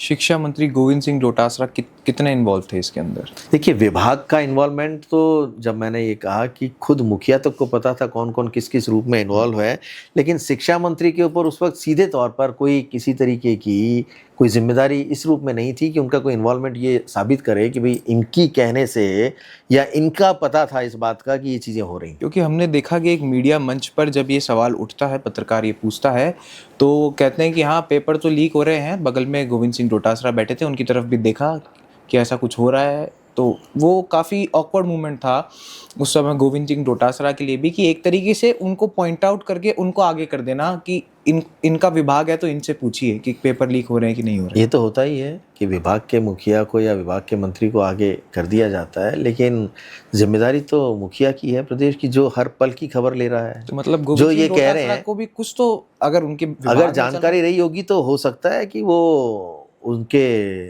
शिक्षा मंत्री गोविंद सिंह डोटासरा कितने इन्वॉल्व थे इसके अंदर? देखिए, विभाग का इन्वॉल्वमेंट तो जब मैंने ये कहा कि खुद मुखिया तक को पता था कौन-कौन किस-किस रूप में इन्वॉल्व है, लेकिन शिक्षा मंत्री के ऊपर उस वक़्त सीधे तौर पर कोई किसी तरीके की कोई ज़िम्मेदारी इस रूप में नहीं थी कि उनका कोई इन्वॉल्वमेंट ये साबित करे कि भई इनकी कहने से या इनका पता था इस बात का कि ये चीज़ें हो रही हैं। क्योंकि हमने देखा कि एक मीडिया मंच पर जब ये सवाल उठता है, पत्रकार ये पूछता है, तो कहते हैं कि हाँ, पेपर तो लीक हो रहे हैं। बगल में गोविंद सिंह डोटासरा बैठे थे, उनकी तरफ भी देखा कि ऐसा कुछ हो रहा है। तो वो काफ़ी ऑकवर्ड मोमेंट था उस समय गोविंद सिंह डोटासरा के लिए भी, कि एक तरीके से उनको पॉइंट आउट करके उनको आगे कर देना कि इनका विभाग है तो इनसे पूछिए कि पेपर लीक हो रहे हैं कि नहीं हो रहे ये हैं। तो होता ही है कि विभाग के मुखिया को या विभाग के मंत्री को आगे कर दिया जाता है, लेकिन ज़िम्मेदारी तो मुखिया की है प्रदेश की, जो हर पल की खबर ले रहा है। तो मतलब जो गोविंद सिंह ये कह रहे डोटासरा हैं, को भी कुछ तो अगर उनके विभाग अगर में चल रहा जानकारी रही होगी तो हो सकता है कि वो उनके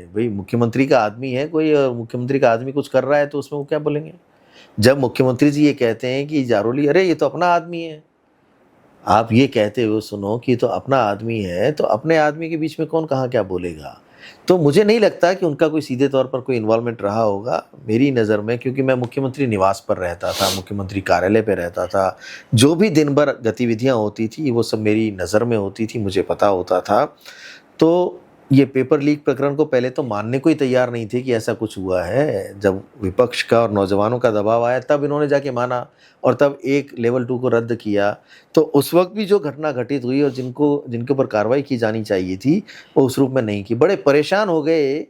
भई मुख्यमंत्री का आदमी है कोई और मुख्यमंत्री का आदमी कुछ कर रहा है तो उसमें वो क्या बोलेंगे? जब मुख्यमंत्री जी ये कहते हैं कि जारोली, अरे ये तो अपना आदमी है। आप ये कहते हुए सुनो कि ये तो अपना आदमी है, तो अपने आदमी के बीच में कौन कहाँ क्या बोलेगा? तो मुझे नहीं लगता कि उनका कोई सीधे तौर पर कोई इन्वॉल्वमेंट रहा होगा। मेरी नज़र में, क्योंकि मैं मुख्यमंत्री निवास पर रहता था, मुख्यमंत्री कार्यालय पे रहता था, जो भी दिन भर गतिविधियाँ होती थी वो सब मेरी नज़र में होती थी, मुझे पता होता था। तो ये पेपर लीक प्रकरण को पहले तो मानने को ही तैयार नहीं थे कि ऐसा कुछ हुआ है। जब विपक्ष का और नौजवानों का दबाव आया तब इन्होंने जाके माना और तब एक लेवल 2 को रद्द किया। तो उस वक़्त भी जो घटना घटित हुई और जिनके ऊपर कार्रवाई की जानी चाहिए थी, वो उस रूप में नहीं की। बड़े परेशान हो गए